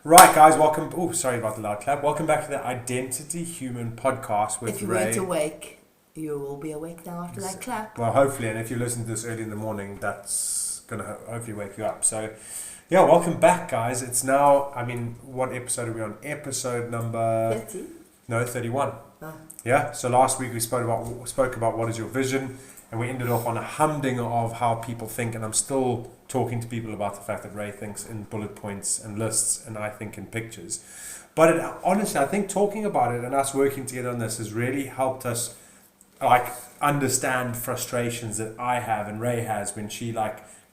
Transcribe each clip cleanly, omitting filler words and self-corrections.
Right, guys, welcome. Oh, sorry about the loud clap. Welcome back to the Identity Human podcast with If you Ray. weren't awake, you will be awake now after that clap. Well, hopefully, and if you listen to this early in the morning, that's going to hopefully wake you up. So, yeah, welcome back, guys. It's now, what episode are we on? Episode number... 30? No, 31. Oh. Yeah, so last week we spoke about what is your vision, and we ended off on a humding of how people think, and I'm still talking to people about the fact that Ray thinks in bullet points and lists, and I think in pictures. But honestly, I think talking about it and us working together on this has really helped us understand frustrations that I have and Ray has when she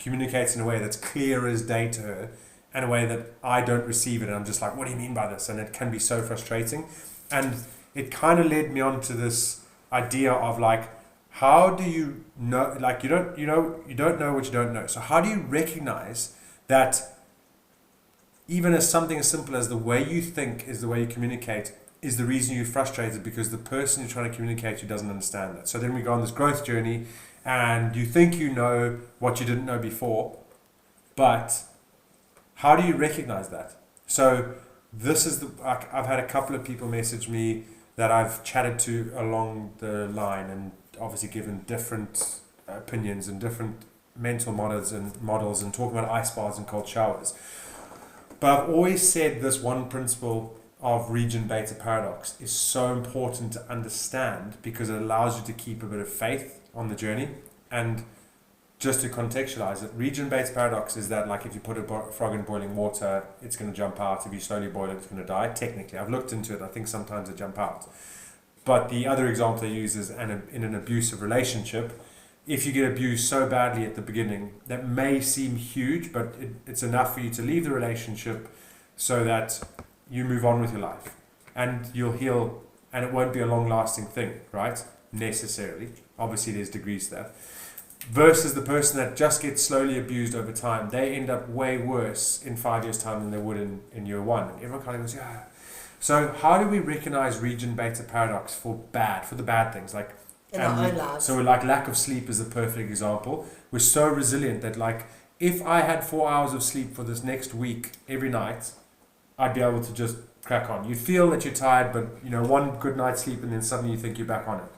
communicates in a way that's clear as day to her, and a way that I don't receive it, and I'm just like, what do you mean by this? And it can be so frustrating. And it kind of led me on to this idea of how do you know, you don't know what you don't know. So how do you recognize that even as something as simple as the way you think is the way you communicate is the reason you're frustrated, because the person you're trying to communicate to doesn't understand that. So then we go on this growth journey, and you think you know what you didn't know before, but how do you recognize that? So this is I've had a couple of people message me that I've chatted to along the line, and obviously given different opinions and different mental models and talking about ice baths and cold showers. But I've always said this one principle of region beta paradox is so important to understand, because it allows you to keep a bit of faith on the journey. And just to contextualize it, region beta paradox is that if you put a frog in boiling water, it's going to jump out. If you slowly boil it, it's going to die. Technically, I've looked into it. I think sometimes they jump out. But the other example I use is in an abusive relationship. If you get abused so badly at the beginning, that may seem huge, but it's enough for you to leave the relationship so that you move on with your life. And you'll heal, and it won't be a long-lasting thing, right? Necessarily. Obviously, there's degrees to that. Versus the person that just gets slowly abused over time, they end up way worse in 5 years' time than they would in year one. And everyone kind of goes, yeah. So how do we recognize region beta paradox for the bad things? In our own lives. So lack of sleep is a perfect example. We're so resilient that if I had 4 hours of sleep for this next week every night, I'd be able to just crack on. You feel that you're tired, but one good night's sleep and then suddenly you think you're back on it.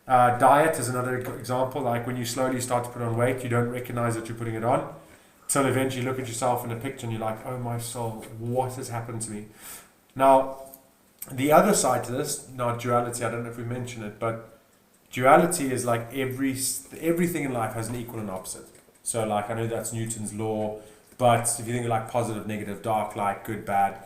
Diet is another example. When you slowly start to put on weight, you don't recognize that you're putting it on, till eventually you look at yourself in a picture and you're like, oh my soul, what has happened to me? Now, the other side to this, not duality, I don't know if we mentioned it, but duality is everything in life has an equal and opposite. So I know that's Newton's law, but if you think of positive, negative, dark, light, good, bad.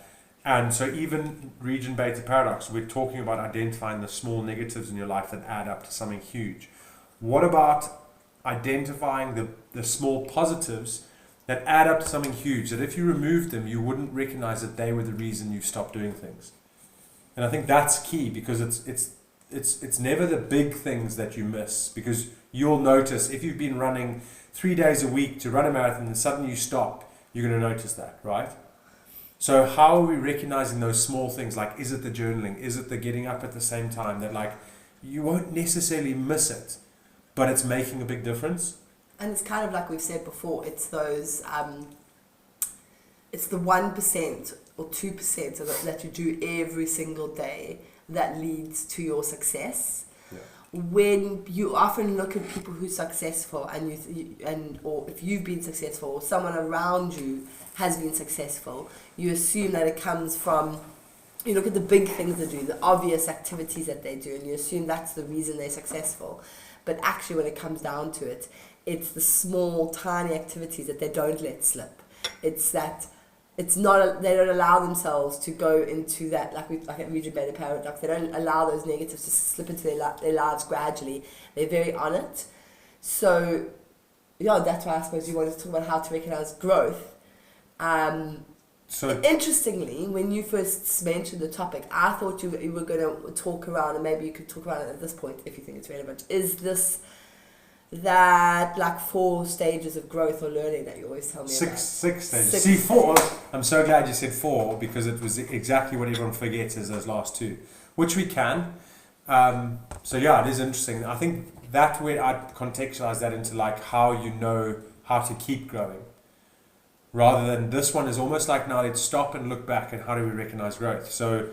And so even region beta paradox, we're talking about identifying the small negatives in your life that add up to something huge. What about identifying the small positives that add up to something huge, that if you removed them, you wouldn't recognize that they were the reason you stopped doing things? And I think that's key, because it's never the big things that you miss, because you'll notice if you've been running 3 days a week to run a marathon and suddenly you stop, you're going to notice that, right? So how are we recognizing those small things? Is it the journaling? Is it the getting up at the same time? That you won't necessarily miss it, but it's making a big difference. And it's kind of like we've said before, it's those, it's the 1% or 2% that you do every single day that leads to your success. Yeah. When you often look at people who are successful or if you've been successful or someone around you has been successful, you assume that it comes from, you look at the big things they do, the obvious activities that they do, and you assume that's the reason they're successful. But actually when it comes down to it, it's the small, tiny activities that they don't let slip. It's that they don't allow themselves to go into that, like a region beta paradox. They don't allow those negatives to slip into their lives gradually. They're very on it. So, that's why I suppose you wanted to talk about how to recognize growth. Interestingly, when you first mentioned the topic, I thought you were going to talk around, and maybe you could talk about it at this point if you think it's relevant, is this that 4 stages of growth or learning that you always tell me about? Six stages. See, 4, I'm so glad you said 4, because it was exactly what everyone forgets is those last 2, which we can. So it is interesting. I think that way I'd contextualize that into how you know how to keep growing. rather than this one is almost like, now let's stop and look back and how do we recognize growth. So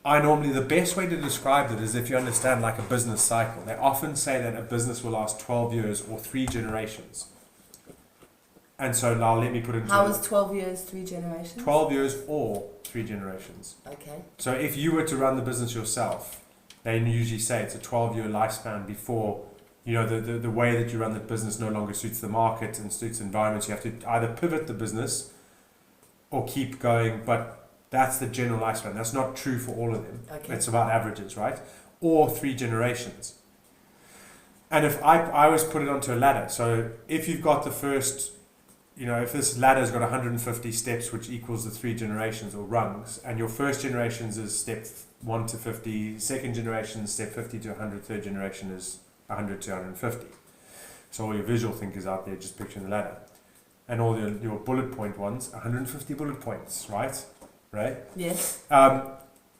I normally, the best way to describe it is if you understand like a business cycle. They often say that a business will last 12 years or 3 generations. And so now let me put it into How is 12 years, 3 generations? 12 years or 3 generations. Okay. So if you were to run the business yourself, they usually say it's a 12-year lifespan before, you know, the way that you run the business no longer suits the market and suits environments. You have to either pivot the business or keep going, but that's the general lifespan. That's not true for all of them. Okay. It's about averages, right? Or 3 generations. And if I always put it onto a ladder. So if you've got the first, you know, if this ladder's got 150 steps, which equals the 3 generations or rungs, and your first generations is step 1 to 50, second generation is step 50 to 100, third generation is 100 to 150. So all your visual thinkers out there just picturing the ladder. And all your bullet point ones, 150 bullet points, right? Right? Yes.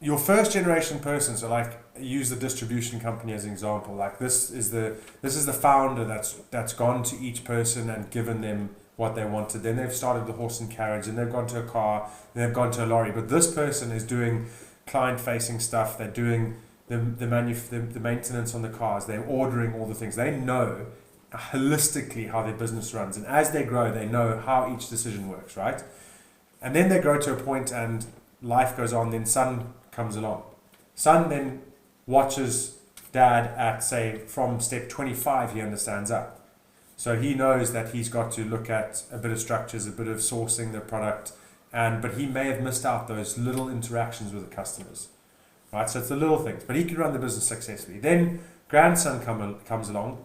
Your first generation person, so like use the distribution company as an example. Like this is the founder that's gone to each person and given them what they wanted. Then they've started the horse and carriage, and they've gone to a car, and they've gone to a lorry. But this person is doing client-facing stuff. They're doing the maintenance on the cars. They're ordering all the things. They know holistically how their business runs, and as they grow, they know how each decision works, right? And then they grow to a point, and life goes on. Then son comes along. Son then watches dad at, say, from step 25. He understands up. So he knows that he's got to look at a bit of structures, a bit of sourcing the product, but he may have missed out those little interactions with the customers, right? So it's the little things, but he can run the business successfully. Then grandson comes along,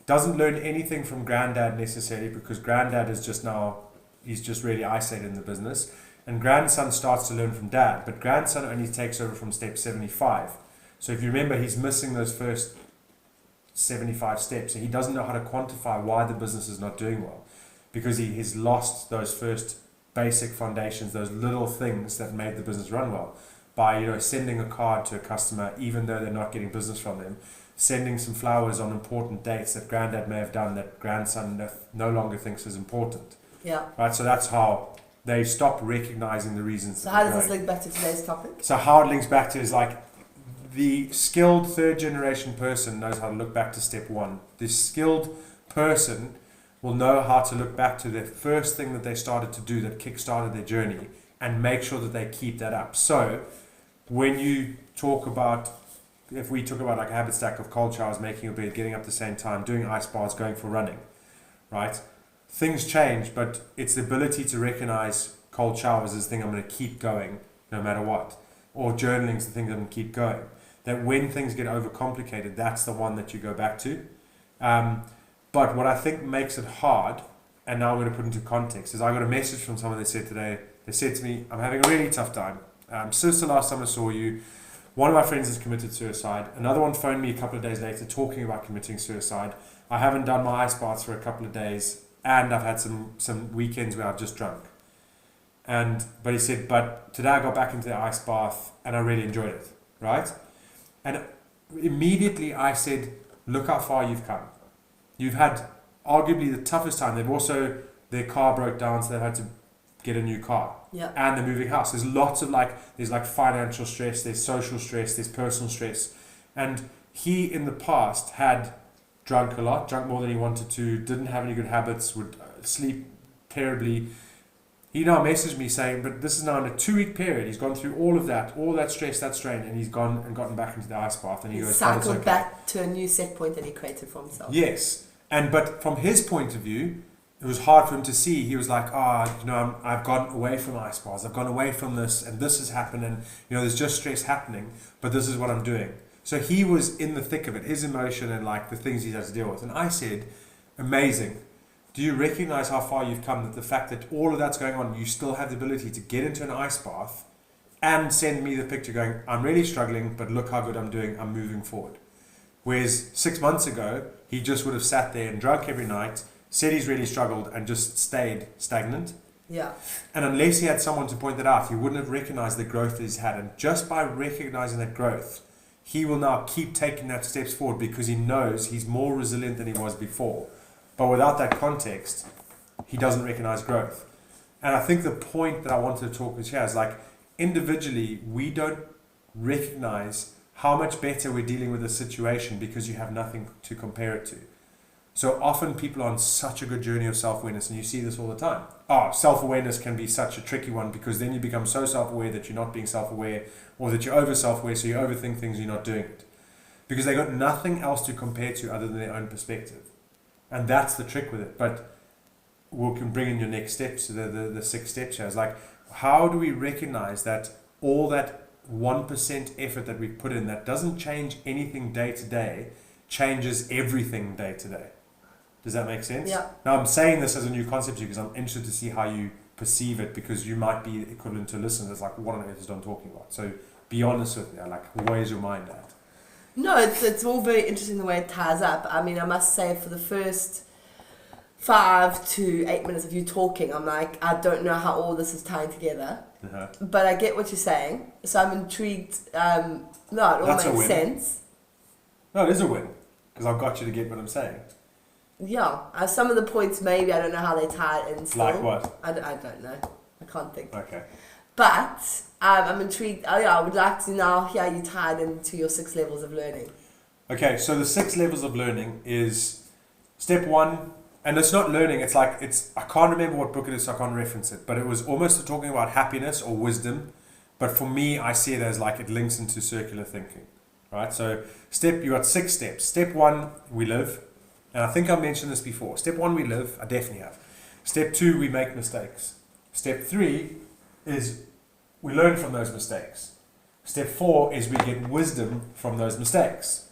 doesn't learn anything from granddad necessarily, because granddad is just now, he's just really isolated in the business, and grandson starts to learn from dad, but grandson only takes over from step 75. So if you remember, he's missing those first 75 steps, and he doesn't know how to quantify why the business is not doing well, because he has lost those first basic foundations, those little things that made the business run well, by, you know, sending a card to a customer even though they're not getting business from them, sending some flowers on important dates that granddad may have done that grandson no longer thinks is important. Yeah. Right, so that's how they stop recognizing the reasons. So how does this link back to today's topic? So how it links back to is like, the skilled third generation person knows how to look back to step 1. The skilled person will know how to look back to the first thing that they started to do that kick-started their journey and make sure that they keep that up. So when you talk about, if we talk about like a habit stack of cold showers, making your bed, getting up at the same time, doing ice baths, going for running, right? Things change, but it's the ability to recognize cold showers as the thing I'm going to keep going no matter what. Or journaling is the thing I'm going to keep going. That when things get overcomplicated, that's the one that you go back to. But what I think makes it hard, and now I'm going to put into context, is I got a message from someone that said today, they said to me, I'm having a really tough time. Since the last time I saw you, one of my friends has committed suicide. Another one phoned me a couple of days later talking about committing suicide. I haven't done my ice baths for a couple of days, and I've had some weekends where I've just drunk. But he said, but today I got back into the ice bath and I really enjoyed it, right? And immediately I said, look how far you've come. You've had arguably the toughest time. They've also, their car broke down, so they've had to get a new car. Yeah. And they're moving house. There's lots of there's financial stress, there's social stress, there's personal stress. And he in the past had drunk a lot, drunk more than he wanted to, didn't have any good habits, would sleep terribly. He now messaged me saying, but this is now in a 2-week period. He's gone through all that stress, that strain, and he's gone and gotten back into the ice bath. And he goes, cycled okay. back to a new set point that he created for himself. Yes, but from his point of view, it was hard for him to see. He was like, I've gone away from ice baths. I've gone away from this, and this has happened, and there's just stress happening. But this is what I'm doing. So he was in the thick of it, his emotion and the things he had to deal with. And I said, amazing. Do you recognize how far you've come? That the fact that all of that's going on, you still have the ability to get into an ice bath and send me the picture going, I'm really struggling, but look how good I'm doing, I'm moving forward. Whereas 6 months ago, he just would have sat there and drunk every night, said he's really struggled and just stayed stagnant. Yeah. And unless he had someone to point that out, he wouldn't have recognized the growth that he's had. And just by recognizing that growth, he will now keep taking that steps forward because he knows he's more resilient than he was before. But without that context, he doesn't recognize growth. And I think the point that I wanted to talk with here is like, individually, we don't recognize how much better we're dealing with a situation because you have nothing to compare it to. So often people are on such a good journey of self-awareness, and you see this all the time. Self-awareness can be such a tricky one because then you become so self-aware that you're not being self-aware, or that you're over self-aware, so you overthink things, you're not doing it. Because they got nothing else to compare to other than their own perspective. And that's the trick with it. But we can bring in your next steps, the 6 steps here. It's like, how do we recognize that all that 1% effort that we've put in that doesn't change anything day to day changes everything day to day? Does that make sense? Yeah. Now I'm saying this as a new concept to you because I'm interested to see how you perceive it, because you might be equivalent to a listener that's like, what on earth is Don talking about? So be honest with me. Like, where's your mind at? No, it's all very interesting the way it ties up. I mean, I must say, for the first 5 to 8 minutes of you talking, I'm like, I don't know how all this is tying together. Uh-huh. But I get what you're saying. So I'm intrigued. No, it all That's a makes win. sense. No, it is a win because I've got you to get what I'm saying. Yeah. Some of the points, maybe, I don't know how they tie it in still. Like what? I don't know. I can't think. Okay. But I'm intrigued. Oh, yeah, I would like to now hear you tied into your 6 levels of learning. Okay, so the 6 levels of learning is step 1, and it's not learning, it's like, I can't remember what book it is, so I can't reference it, but it was almost talking about happiness or wisdom, but for me, I see it as like it links into circular thinking, right? So you got 6 steps. Step 1, we live, and I think I mentioned this before. Step 1, we live, I definitely have. Step 2, we make mistakes. Step 3 is we learn from those mistakes. Step 4 is we get wisdom from those mistakes.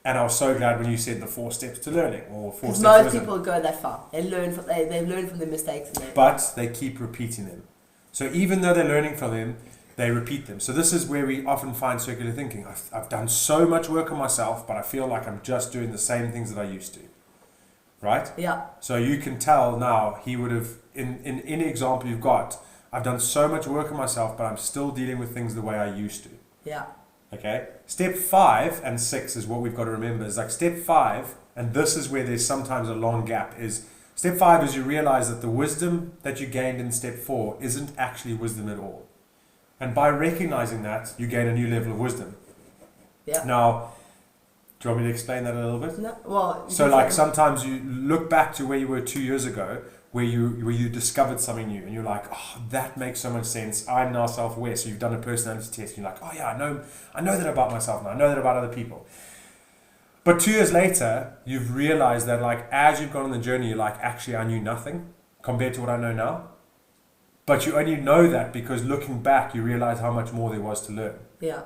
And I was so glad when you said the 4 steps to learning, or 4 steps to wisdom. Most people go that far. They learn from their mistakes. But they keep repeating them. So even though they're learning from them, they repeat them. So this is where we often find circular thinking. I've done so much work on myself, but I feel like I'm just doing the same things that I used to. Right? Yeah. So you can tell now, he would have, in any example you've got, I've done so much work on myself, but I'm still dealing with things the way I used to. Yeah. Okay? Step 5 and 6 is what we've got to remember. It's like step 5, and this is where there's sometimes a long gap, is step 5 is you realize that the wisdom that you gained in step 4 isn't actually wisdom at all. And by recognizing that, you gain a new level of wisdom. Yeah. Now, do you want me to explain that a little bit? No, well, so like sometimes you look back to where you were 2 years ago, where you discovered something new, and you're like, oh, that makes so much sense. I'm now self-aware. So you've done a personality test, and you're like, oh yeah, I know that about myself now. I know that about other people. But 2 years later, you've realized that like as you've gone on the journey, you're like, actually, I knew nothing compared to what I know now. But you only know that because looking back, you realize how much more there was to learn. Yeah.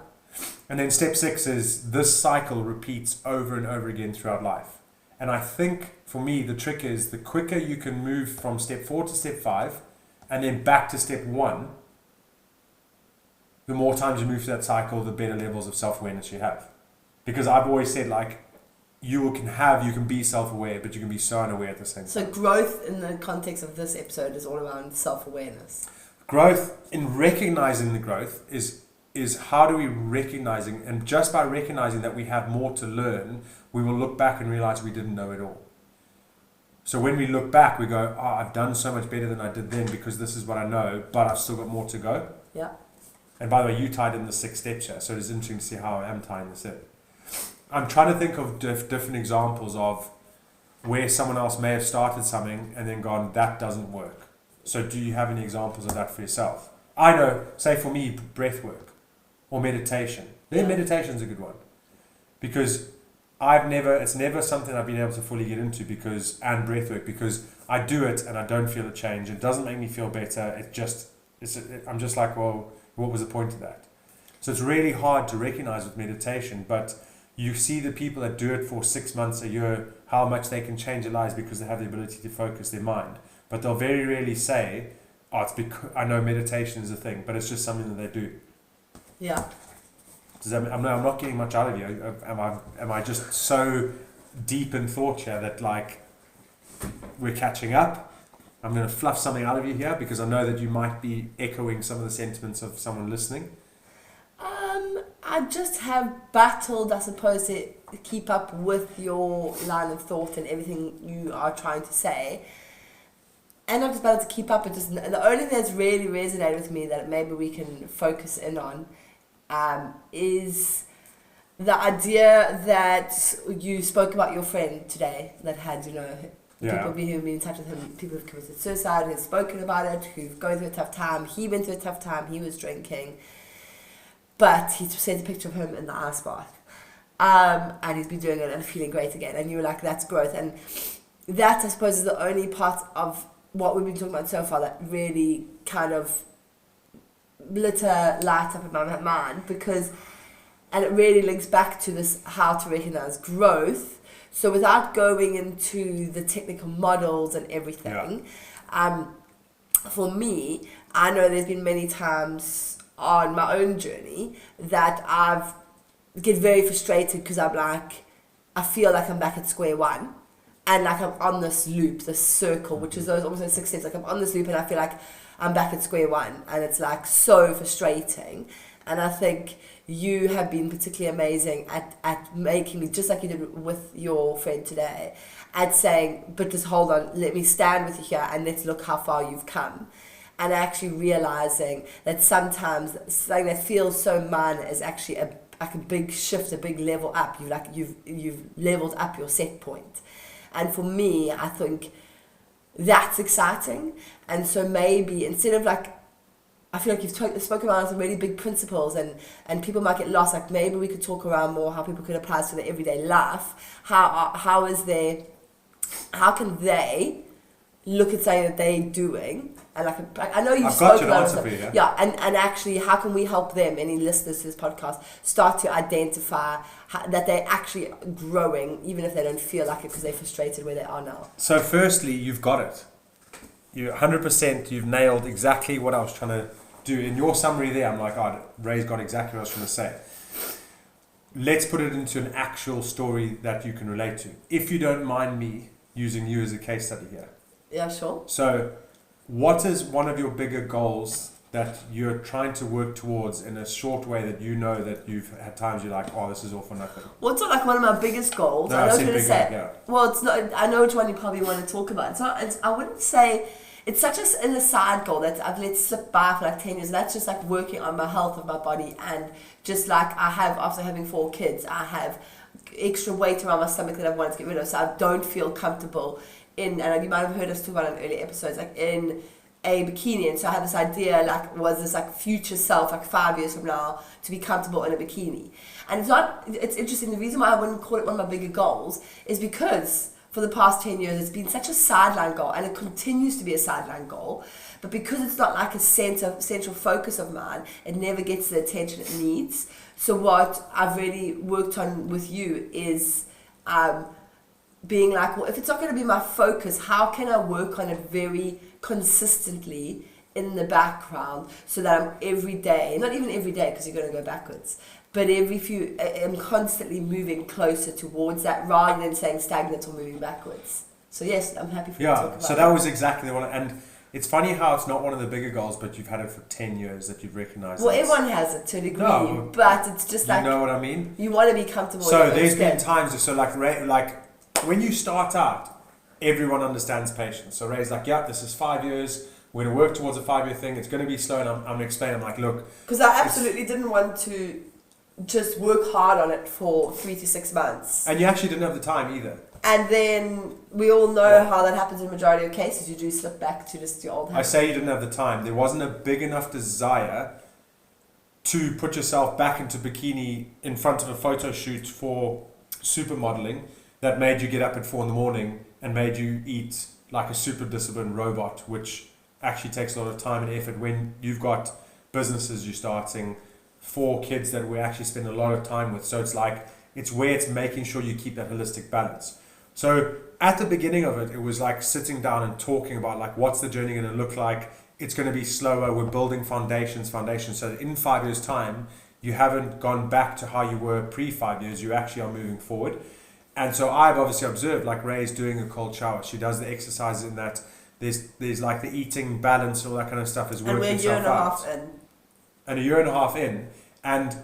And then step 6 is this cycle repeats over and over again throughout life. And I think, for me, the trick is the quicker you can move from step 4 to step 5 and then back to step 1, the more times you move through that cycle, the better levels of self-awareness you have. Because I've always said, like, you can be self-aware, but you can be so unaware at the same time. So growth in the context of this episode is all around self-awareness. Growth, in recognizing the growth, is how do we recognizing, and just by recognizing that we have more to learn, we will look back and realize we didn't know it all. So when we look back, we go, oh, I've done so much better than I did then because this is what I know, but I've still got more to go. Yeah. And by the way, you tied in the 6 steps here, so it's interesting to see how I am tying this in. I'm trying to think of different examples of where someone else may have started something and then gone, that doesn't work. So do you have any examples of that for yourself? I know, say for me, breath work or meditation. Then meditation's a good one. Because it's never something I've been able to fully get into and breath work, because I do it and I don't feel a change. It doesn't make me feel better. I'm just like, well, what was the point of that? So it's really hard to recognize with meditation, but you see the people that do it for 6 months, a year, how much they can change their lives because they have the ability to focus their mind. But they'll very rarely say, oh, it's because I know meditation is a thing, but it's just something that they do. Yeah. I'm not getting much out of you. Am I just so deep in thought here that like we're catching up? I'm going to fluff something out of you here because I know that you might be echoing some of the sentiments of someone listening. I just have battled, I suppose, to keep up with your line of thought and everything you are trying to say. and I've just been able to keep up. But just the only thing that's really resonated with me that maybe we can focus in on is the idea that you spoke about your friend today that had, you know, people who've been in touch with him, people who've committed suicide, who've spoken about it, who've gone through a tough time. He went through a tough time. He was drinking, but he sent a picture of him in the ice bath, and he's been doing it and feeling great again. And you were like, that's growth. And that, I suppose, is the only part of what we've been talking about so far that really kind of lit a light up in my mind, because, and it really links back to this how to recognize growth. So without going into the technical models and everything, for me, I know there's been many times on my own journey that I've get very frustrated because I'm like, I feel like I'm back at square one. And like I'm on this loop, this circle, which is almost like 6 steps. Like I'm on this loop and I feel like I'm back at square one. And it's like so frustrating. And I think you have been particularly amazing at making me, just like you did with your friend today, at saying, but just hold on, let me stand with you here and let's look how far you've come. And actually realizing that sometimes something that feels so minor is actually a big shift, a big level up. You've leveled up your set point. And for me, I think that's exciting. And so maybe instead of like, I feel like you've spoken about some really big principles and people might get lost. Like maybe we could talk around more how people could apply this to their everyday life. How can they look at something that they're doing? And like I know you've spoken about it. Yeah, and actually, how can we help them, any listeners to this podcast, start to identify that they're actually growing, even if they don't feel like it because they're frustrated where they are now? So firstly, you've got it. You 100%, you've nailed exactly what I was trying to do. In your summary there, I'm like, oh, Ray's got exactly what I was trying to say. Let's put it into an actual story that you can relate to. If you don't mind me using you as a case study here. Yeah, sure. So what is one of your bigger goals that you're trying to work towards in a short way that you know that you've had times you're like, oh, this is all for nothing? Well, it's not like one of my biggest goals. No, I know what you're going to say. Yeah. Well, it's not. I know which one you probably want to talk about. I wouldn't say it's such an aside goal that I've let slip by for like 10 years. That's just like working on my health of my body, and just like I have, after having 4 kids, I have extra weight around my stomach that I've wanted to get rid of, so I don't feel comfortable in, and you might have heard us talk about it in earlier episodes, like in a bikini. And so I had this idea, like, was this like future self, like 5 years from now, to be comfortable in a bikini. And it's interesting, the reason why I wouldn't call it one of my bigger goals is because for the past 10 years it's been such a sideline goal, and it continues to be a sideline goal, but because it's not like a central focus of mine, it never gets the attention it needs. So what I've really worked on with you is being like, well, if it's not going to be my focus, how can I work on it very consistently in the background so that I'm every day, not even every day because you're going to go backwards, but I'm constantly moving closer towards that rather than staying stagnant or moving backwards. So yes, I'm happy for you to talk about so that was exactly the one. And it's funny how it's not one of the bigger goals, but you've had it for 10 years that you've recognized. Well, everyone has it to a degree, but it's just like, you know what I mean? You want to be comfortable. So there's been times, so like when you start out, everyone understands patience. So Ray's like, yeah, this is 5 years. We're going to work towards a 5-year thing. It's going to be slow. And I'm going to explain. I'm like, look. Because I absolutely didn't want to just work hard on it for 3 to 6 months. And you actually didn't have the time either. And then we all know how that happens in the majority of cases. You do slip back to just your old habits. I say you didn't have the time. There wasn't a big enough desire to put yourself back into bikini in front of a photo shoot for supermodeling that made you get up at 4 a.m. and made you eat like a super disciplined robot, which actually takes a lot of time and effort when you've got businesses you're starting, 4 kids that we actually spend a lot of time with. So it's like, it's where it's making sure you keep that holistic balance. So at the beginning of it was like sitting down and talking about like, what's the journey going to look like? It's going to be slower. We're building foundations. So that in 5 years' time, you haven't gone back to how you were pre-5 years. You actually are moving forward. And so I've obviously observed, like Ray's doing a cold shower. She does the exercises in that. There's like the eating balance, all that kind of stuff is working itself out. And a year and a half in. And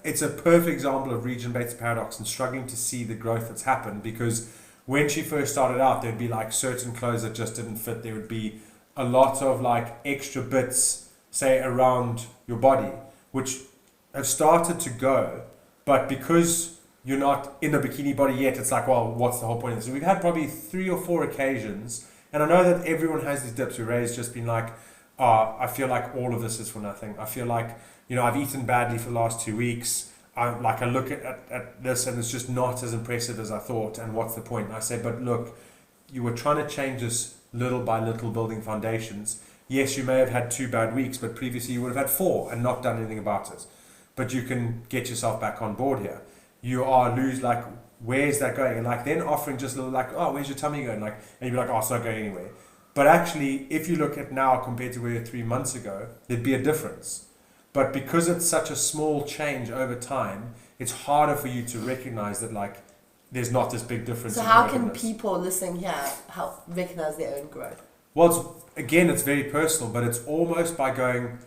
it's a perfect example of region-based paradox and struggling to see the growth that's happened, because when she first started out, there'd be like certain clothes that just didn't fit. There would be a lot of like extra bits, say, around your body, which have started to go. But because you're not in a bikini body yet, it's like, well, what's the whole point of this? So we've had probably 3 or 4 occasions, and I know that everyone has these dips where Ray's just been like, I feel like all of this is for nothing. I feel like, I've eaten badly for the last 2 weeks. I look at this and it's just not as impressive as I thought, and what's the point? And I say, but look, you were trying to change this little by little, building foundations. Yes, you may have had 2 bad weeks, but previously you would have had 4 and not done anything about it. But you can get yourself back on board here. You are where's that going? And like then offering just a little like, oh, where's your tummy going? Like, and you'd be like, oh, it's not going anywhere. But actually, if you look at now compared to where you were 3 months ago, there'd be a difference. But because it's such a small change over time, it's harder for you to recognize that like there's not this big difference. So how can people listening here help recognize their own growth? Well, it's very personal, but it's almost by going,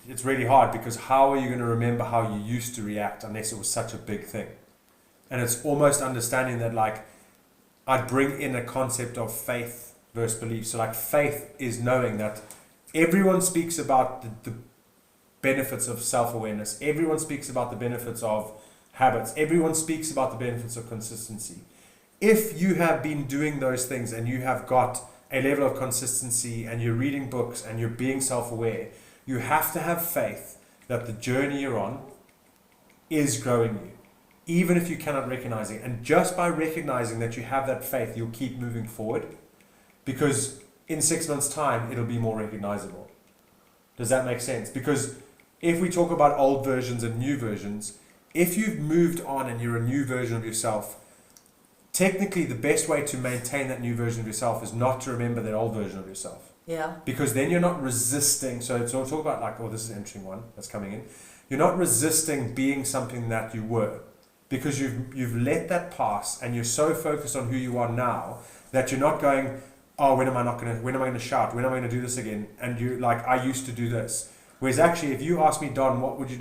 it's really hard, because how are you going to remember how you used to react unless it was such a big thing? And it's almost understanding that like I'd bring in a concept of faith versus belief. So like faith is knowing that everyone speaks about the benefits of self-awareness. Everyone speaks about the benefits of habits. Everyone speaks about the benefits of consistency. If you have been doing those things and you have got a level of consistency and you're reading books and you're being self-aware, you have to have faith that the journey you're on is growing you, even if you cannot recognize it. And just by recognizing that you have that faith, you'll keep moving forward, because in 6 months' time, it'll be more recognizable. Does that make sense? Because if we talk about old versions and new versions, if you've moved on and you're a new version of yourself, technically the best way to maintain that new version of yourself is not to remember that old version of yourself. Yeah. Because then you're not resisting. So we'll talk about like, oh, this is an interesting one that's coming in. You're not resisting being something that you were, because you've let that pass and you're so focused on who you are now that you're not going, oh, when am I going to shout? When am I going to do this again? And you like, I used to do this. Whereas actually, if you ask me, Don, what did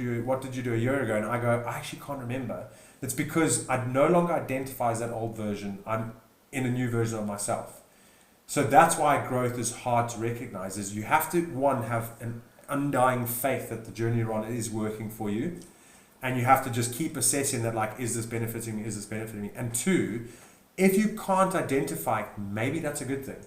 you do a year ago? And I go, I actually can't remember. It's because I no longer identify as that old version. I'm in a new version of myself. So that's why growth is hard to recognize, is you have to, one, have an undying faith that the journey you're on is working for you. And you have to just keep assessing that, like, is this benefiting me? Is this benefiting me? And 2, if you can't identify, maybe that's a good thing.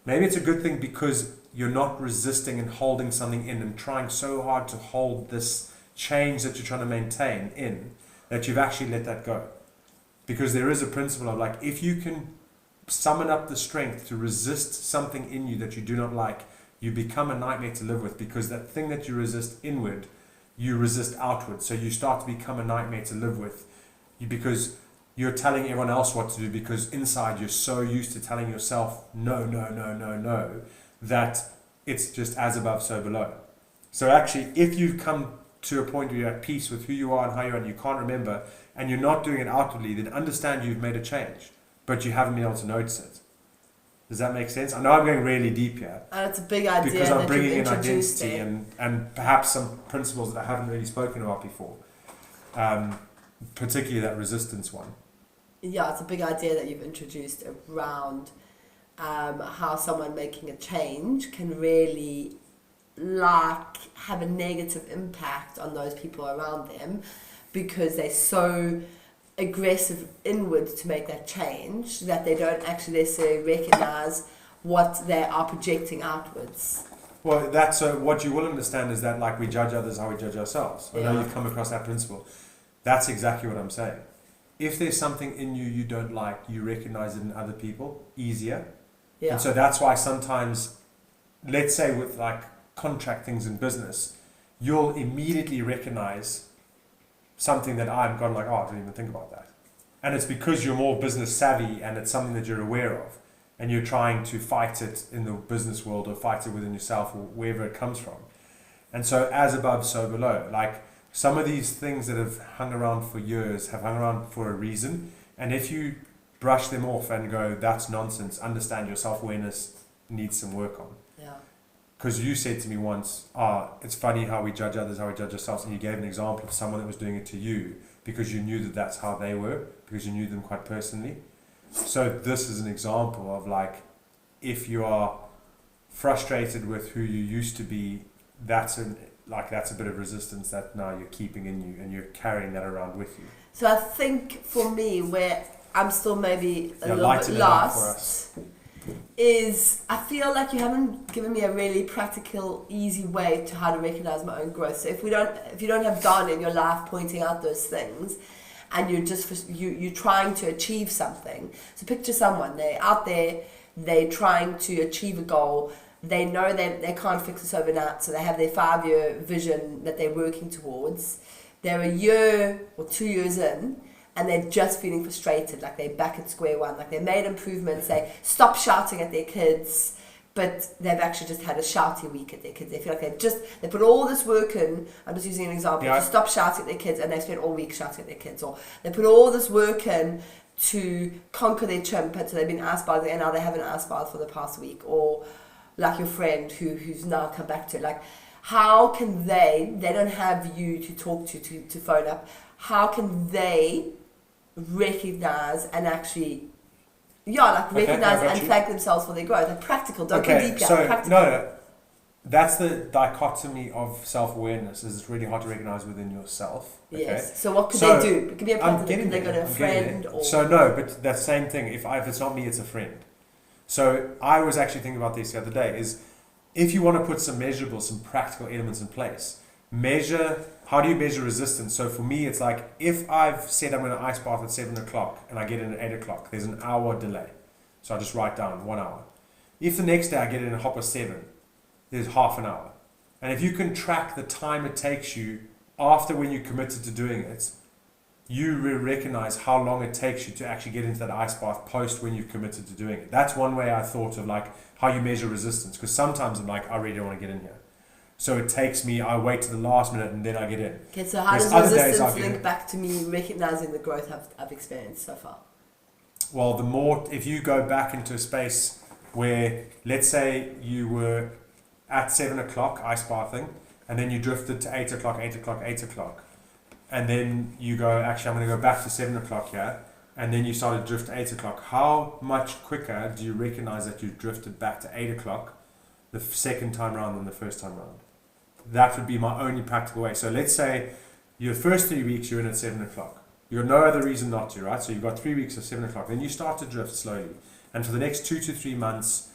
Maybe it's a good thing because you're not resisting and holding something in and trying so hard to hold this change that you're trying to maintain in, that you've actually let that go. Because there is a principle of like, if you can summon up the strength to resist something in you that you do not like, you become a nightmare to live with, because that thing that you resist inward, you resist outward. So you start to become a nightmare to live with, because you're telling everyone else what to do, because inside you're so used to telling yourself no, no, no, no, no, that it's just as above, so below. So actually, if you've come to a point where you're at peace with who you are and how you are, and you can't remember, and you're not doing it outwardly, then understand you've made a change, but you haven't been able to notice it. Does that make sense? I know I'm going really deep here. And it's a big idea because I'm that bringing you've in introduced identity and perhaps some principles that I haven't really spoken about before, particularly that resistance one. Yeah, it's a big idea that you've introduced around how someone making a change can really have a negative impact on those people around them, because they're so aggressive inwards to make that change that they don't actually necessarily recognize what they are projecting outwards. Well, that's what you will understand is that, like, we judge others how we judge ourselves. I know you've come across that principle. That's exactly what I'm saying. If there's something in you don't like, you recognize it in other people easier. Yeah. And so that's why sometimes, let's say with like contract things in business, you'll immediately recognize something that I've gone like, oh, I didn't even think about that. And it's because you're more business savvy and it's something that you're aware of, and you're trying to fight it in the business world or fight it within yourself or wherever it comes from. And so as above, so below. Like, some of these things that have hung around for years have hung around for a reason. And if you brush them off and go, that's nonsense, understand your self-awareness needs some work on. Yeah. Because you said to me once, it's funny how we judge others, how we judge ourselves. And you gave an example of someone that was doing it to you because you knew that that's how they were, because you knew them quite personally. So this is an example of like, if you are frustrated with who you used to be, that's a bit of resistance that now you're keeping in you, and you're carrying that around with you. So I think for me, where I'm still maybe a little lighten bit it up for lost, is I feel like you haven't given me a really practical, easy way to how to recognize my own growth. So if you don't have Don in your life pointing out those things, and you're just you're trying to achieve something. So picture someone, they're out there, they're trying to achieve a goal. They know they can't fix this overnight, so they have their 5-year vision that they're working towards. They're a year or 2 years in, and they're just feeling frustrated, like they're back at square one, like they made improvements, they stopped shouting at their kids, but they've actually just had a shouty week at their kids. They feel like they put all this work in. I'm just using an example, to stop shouting at their kids, and they spent all week shouting at their kids. Or they put all this work in to conquer their chimp, and so they've been ice bathing, and now they haven't ice bathed for the past week. Or like your friend who's now come back to it. Like, how can they don't have you to talk to phone up, how can they recognize and actually recognize and thank themselves for their growth? Like practical, don't go deep down. Practical. No, that's the dichotomy of self-awareness, is it's really hard to recognize within yourself. Okay? Yes. So what could they do? It could be a practical, could they go to a friend? Or... So no, but that same thing, if it's not me, it's a friend. So I was actually thinking about this the other day, is if you want to put some measurables, some practical elements in place, how do you measure resistance? So for me, it's like, if I've said I'm going to ice bath at 7 o'clock and I get in at 8 o'clock, there's an hour delay. So I just write down 1 hour. If the next day I get in at 7:30, there's half an hour. And if you can track the time it takes you after when you committed to doing it, you will recognize how long it takes you to actually get into that ice bath post when you've committed to doing it. That's one way I thought of like how you measure resistance, because sometimes I'm like, I really don't want to get in here. So it takes me, I wait to the last minute and then I get in. Okay, so how does resistance link back to me recognizing the growth I've experienced so far? Well, if you go back into a space where, let's say you were at 7 o'clock ice bathing, and then you drifted to 8 o'clock, 8 o'clock, 8 o'clock. And then you go, actually, I'm going to go back to 7 o'clock here. And then you started to drift to 8 o'clock. How much quicker do you recognize that you drifted back to 8 o'clock the second time round than the first time round? That would be my only practical way. So let's say your first 3 weeks you're in at 7 o'clock. You've got no other reason not to, right? So you've got 3 weeks of 7 o'clock. Then you start to drift slowly. And for the next 2 to 3 months,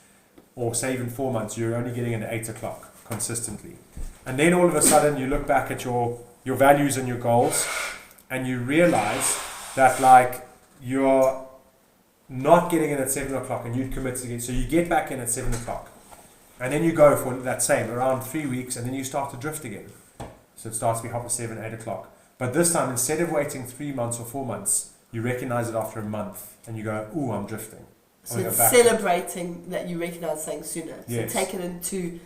or say even 4 months, you're only getting into 8 o'clock consistently. And then all of a sudden you look back at your values and your goals, and you realize that like you're not getting in at 7 o'clock and you'd commit to it. So you get back in at 7 o'clock. And then you go for that same around 3 weeks, and then you start to drift again. So it starts to be 7, 8 o'clock. But this time, instead of waiting 3 months or 4 months, you recognize it after a month, and you go, ooh, I'm drifting. So it's celebrating that you recognize things sooner. So yes. Take it into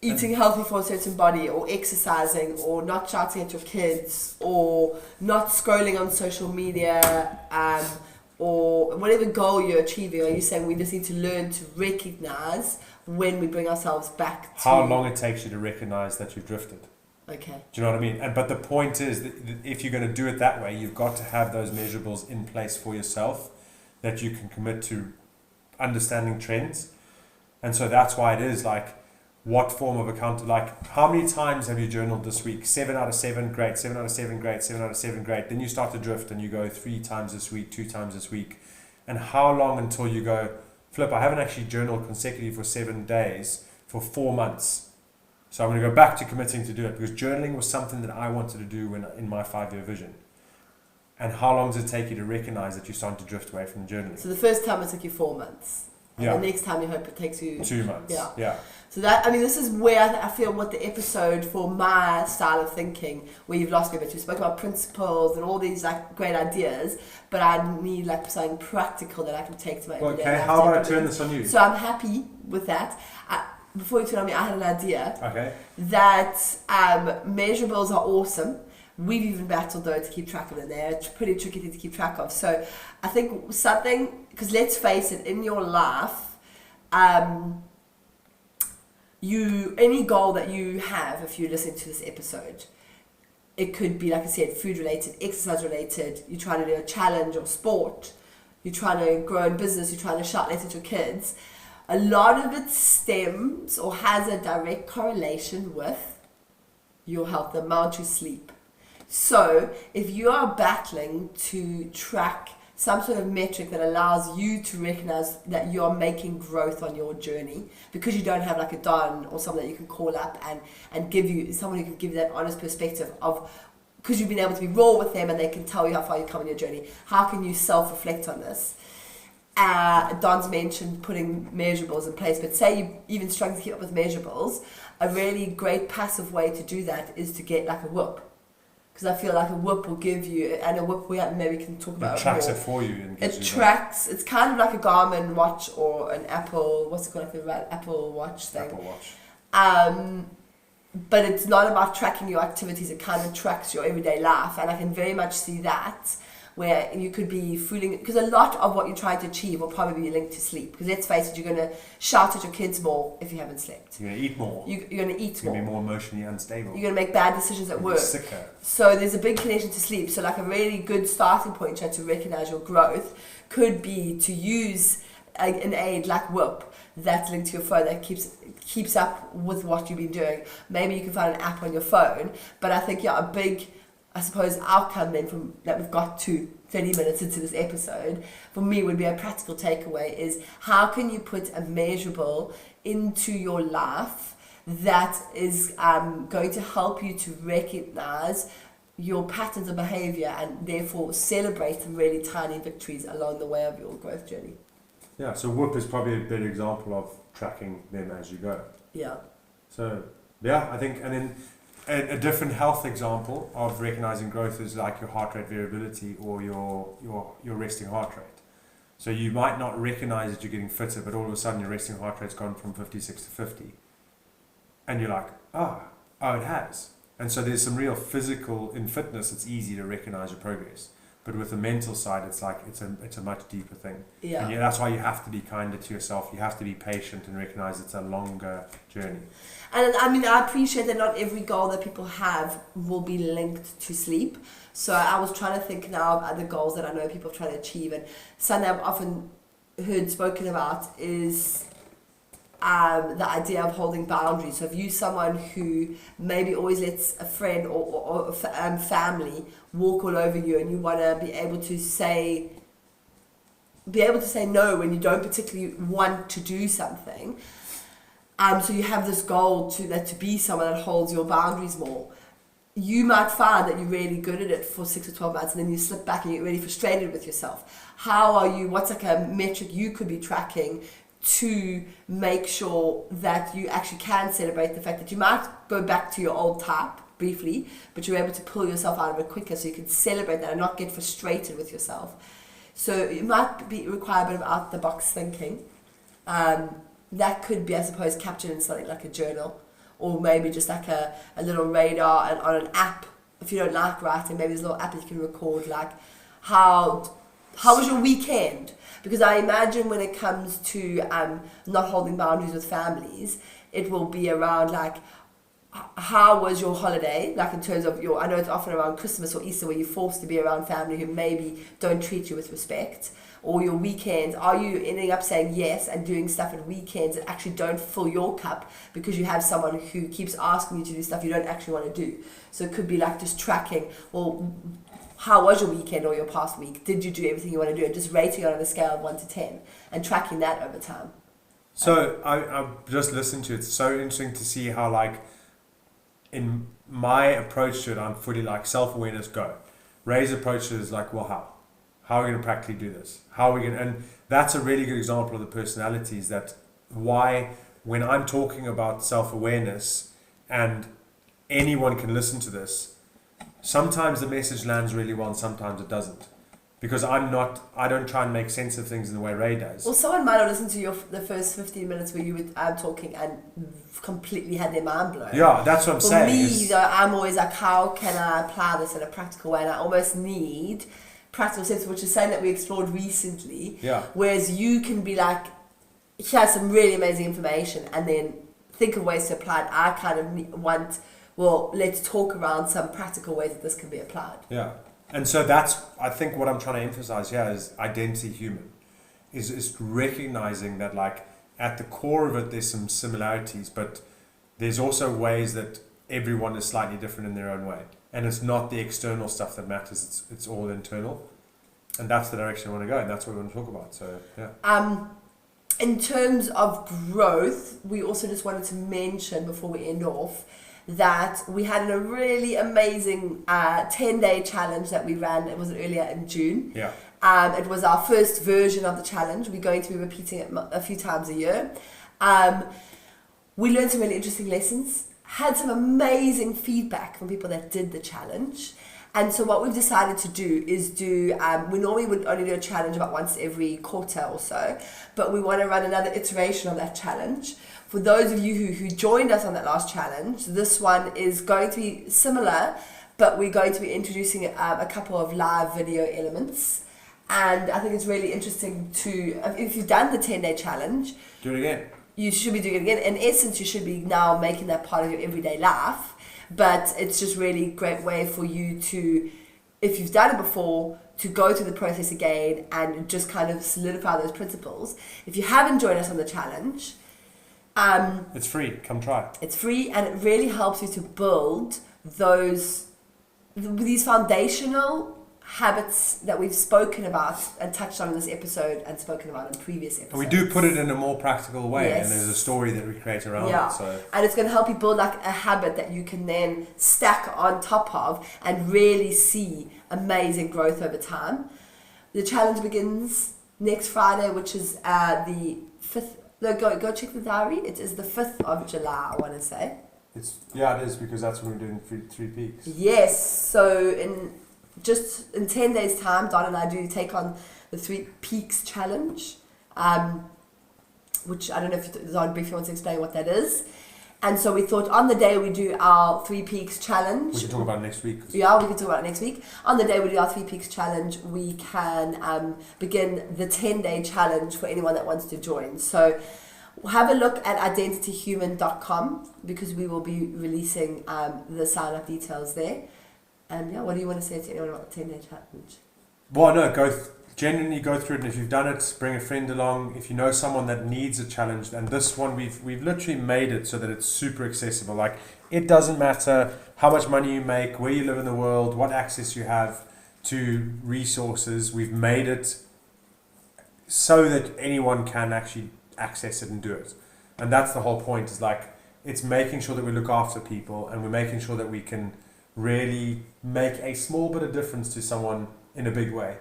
eating healthy for a certain body, or exercising, or not shouting at your kids, or not scrolling on social media, or whatever goal you're achieving. Are you saying we just need to learn to recognize when we bring ourselves back to... How long it takes you to recognize that you've drifted. Okay. Do you know what I mean? But the point is that if you're going to do it that way, you've got to have those measurables in place for yourself that you can commit to understanding trends. And so that's why it is like, what form of account, like how many times have you journaled this week? 7 out of 7, great. 7 out of 7, great. 7 out of 7, great. Then you start to drift and you go 3 times this week, 2 times this week. And how long until you go, flip, I haven't actually journaled consecutively for 7 days for 4 months. So I'm going to go back to committing to do it, because journaling was something that I wanted to do in my 5-year vision. And how long does it take you to recognize that you're starting to drift away from journaling? So the first time it took you 4 months. And the next time you hope it takes you 2 months. Yeah. So that, I mean, this is where I feel what the episode for my style of thinking, where you've lost me a bit. We spoke about principles and all these like great ideas, but I need like something practical that I can take to my everyday life. Okay, how about I turn this on you? So I'm happy with that. Before you turn on me, I had an idea. Okay. That measurables are awesome. We've even battled though to keep track of them. They're a pretty tricky thing to keep track of. So I think something, because let's face it, in your life, any goal that you have, if you're listening to this episode, it could be, like I said, food related, exercise related, you're trying to do a challenge or sport, you're trying to grow in business, you're trying to shout less at your kids, a lot of it stems or has a direct correlation with your health, the amount you sleep. So if you are battling to track some sort of metric that allows you to recognize that you're making growth on your journey, because you don't have like a Don or someone that you can call up and give you, someone who can give you that honest perspective of, because you've been able to be raw with them and they can tell you how far you've come on your journey, how can you self-reflect on this? Don's mentioned putting measurables in place, but say you even struggling to keep up with measurables, a really great passive way to do that is to get like a Whoop. Because I feel like a Whoop will give you, and a Whoop maybe we can talk about it tracks it for you. And it tracks, it's kind of like a Garmin watch or an Apple, what's it called, like the Apple Watch thing. Apple Watch. But it's not about tracking your activities, it kind of tracks your everyday life, and I can very much see that where you could be fooling, because a lot of what you're trying to achieve will probably be linked to sleep, because let's face it, you're going to shout at your kids more if you haven't slept. You're going to eat more. You're going to eat more. You're going to be more emotionally unstable. You're going to make bad decisions at work. Sicker. So there's a big connection to sleep. So like a really good starting point to recognize your growth could be to use an aid like Whoop that's linked to your phone that keeps up with what you've been doing. Maybe you can find an app on your phone, but I think a big, I suppose, outcome then from that we've got to 30 minutes into this episode, for me would be a practical takeaway is how can you put a measurable into your life that is going to help you to recognize your patterns of behavior and therefore celebrate some really tiny victories along the way of your growth journey. Yeah, so Whoop is probably a better example of tracking them as you go. Yeah. So, yeah, I think, and then a different health example of recognizing growth is like your heart rate variability or your resting heart rate. So you might not recognize that you're getting fitter, but all of a sudden your resting heart rate's gone from 56 to 50. And you're like, oh, it has. And so there's some real physical, in fitness, it's easy to recognize your progress. But with the mental side, it's like, it's a much deeper thing. Yeah. And that's why you have to be kinder to yourself. You have to be patient and recognize it's a longer journey. And I mean, I appreciate that not every goal that people have will be linked to sleep. So I was trying to think now of other goals that I know people are trying to achieve. And something I've often heard spoken about is the idea of holding boundaries. So if you're someone who maybe always lets a friend or family walk all over you, and you want to be able to say no when you don't particularly want to do something. So you have this goal to be someone that holds your boundaries more. You might find that you're really good at it for 6 or 12 months, and then you slip back and you get really frustrated with yourself. What's like a metric you could be tracking to make sure that you actually can celebrate the fact that you might go back to your old type briefly, but you're able to pull yourself out of it quicker, so you can celebrate that and not get frustrated with yourself. So it might require a bit of out-the-box thinking. That could be, I suppose, captured in something like a journal, or maybe just like a little radar and on an app. If you don't like writing, maybe there's a little app that you can record, like how was your weekend? Because I imagine when it comes to not holding boundaries with families, it will be around like, how was your holiday? Like in terms of I know it's often around Christmas or Easter where you're forced to be around family who maybe don't treat you with respect. Or your weekends, are you ending up saying yes and doing stuff at weekends that actually don't fill your cup because you have someone who keeps asking you to do stuff you don't actually want to do? So it could be like just tracking, well, how was your weekend or your past week? Did you do everything you want to do? And just rating it on a scale of 1 to 10 and tracking that over time. So I just listened to it. It's so interesting to see how, like, in my approach to it, I'm fully like self-awareness, go. Ray's approach is like, well, how? How are we going to practically do this? How are we going to, and that's a really good example of the personalities that why when I'm talking about self-awareness and anyone can listen to this, sometimes the message lands really well and sometimes it doesn't. Because I don't try and make sense of things in the way Ray does. Well, someone might have listened to the first 15 minutes where you were talking and completely had their mind blown. Yeah, that's what I'm saying. For me, though, I'm always like, how can I apply this in a practical way? And I almost need practical sense, which is something that we explored recently. Yeah. Whereas you can be like, here's some really amazing information, and then think of ways to apply it. I kind of want, well, let's talk around some practical ways that this can be applied. Yeah. And so that's, I think what I'm trying to emphasize here is identity human, is recognizing that like at the core of it, there's some similarities, but there's also ways that everyone is slightly different in their own way. And it's not the external stuff that matters, it's all internal. And that's the direction I want to go, and that's what we want to talk about. So, yeah. In terms of growth, we also just wanted to mention before we end off that we had a really amazing 10-day challenge that we ran. It was earlier in June. Yeah. It was our first version of the challenge. We're going to be repeating it a few times a year. We learned some really interesting lessons, had some amazing feedback from people that did the challenge. And so what we've decided to do is we normally would only do a challenge about once every quarter or so, but we want to run another iteration of that challenge. For those of you who joined us on that last challenge, this one is going to be similar, but we're going to be introducing a couple of live video elements. And I think it's really interesting to, if you've done the 10-day challenge, Do it again. You should be doing it again. In essence, you should be now making that part of your everyday life. But it's just really a great way for you to, if you've done it before, to go through the process again and just kind of solidify those principles. If you haven't joined us on the challenge, it's free. Come try. It's free, and it really helps you to build these foundational habits that we've spoken about and touched on in this episode and spoken about in previous episodes. And we do put it in a more practical way, Yes. and there's a story that we create around Yeah. it. So And it's going to help you build like a habit that you can then stack on top of and really see amazing growth over time. The challenge begins next Friday, which is the 5th. No, go check the diary. It is the 5th of July, I want to say. it is, because that's when we're doing three peaks. Yes. So in 10 days' time, Don and I do take on the 3 Peaks Challenge, which I don't know if Don briefly wants to explain what that is. And so we thought on the day we do our 3 Peaks Challenge. We can talk about it next week. Yeah, we can talk about it next week. On the day we do our 3 Peaks Challenge, we can begin the 10-day challenge for anyone that wants to join. So have a look at identityhuman.com because we will be releasing the sign-up details there. And yeah, what do you want to say to anyone about the 10-day challenge? Well, no, genuinely go through it, and if you've done it, bring a friend along. If you know someone that needs a challenge, and this one we've literally made it so that it's super accessible. Like, it doesn't matter how much money you make, where you live in the world, what access you have to resources. We've made it so that anyone can actually access it and do it. And that's the whole point, is like, it's making sure that we look after people, and we're making sure that we can really make a small bit of difference to someone in a big way,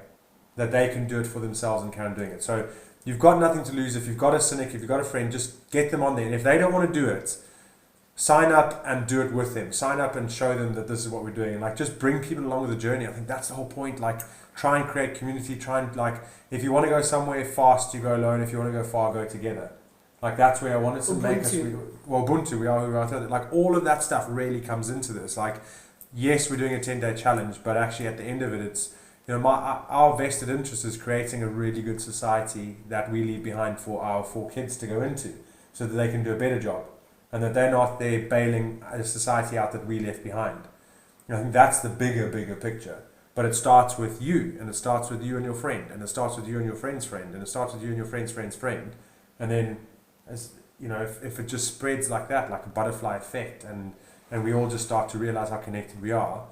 that they can do it for themselves and carry on doing it. So you've got nothing to lose. If you've got a cynic, if you've got a friend, just get them on there. And if they don't want to do it, sign up and do it with them. Sign up and show them that this is what we're doing. And like, just bring people along with the journey. I think that's the whole point. Like, try and create community. Try and, like, if you want to go somewhere fast, you go alone. If you want to go far, go together. Like, that's where I wanted to make us. Ubuntu, we are who we are. Like, all of that stuff really comes into this. Like, yes, we're doing a 10-day challenge, but actually at the end of it, it's, you know, our vested interest is creating a really good society that we leave behind for our 4 kids to go into, so that they can do a better job, and that they're not there bailing a society out that we left behind. I think that's the bigger picture. But it starts with you, and it starts with you and your friend, and it starts with you and your friend's friend, and it starts with you and your friend's friend's friend, and then, as you know, if it just spreads like that, like a butterfly effect, and we all just start to realize how connected we are,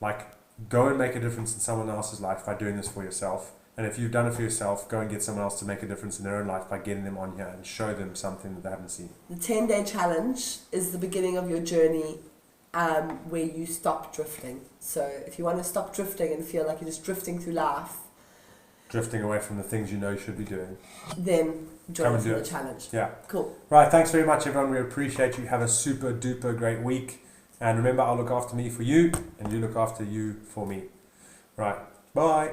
like, go and make a difference in someone else's life by doing this for yourself. And if you've done it for yourself, go and get someone else to make a difference in their own life by getting them on here and show them something that they haven't seen. The 10-day challenge is the beginning of your journey where you stop drifting. So if you want to stop drifting and feel like you're just drifting through life, drifting away from the things you know you should be doing, then join us in the challenge. Yeah. Cool. Right, thanks very much, everyone. We appreciate you. Have a super duper great week. And remember, I'll look after me for you, and you look after you for me. Right. Bye.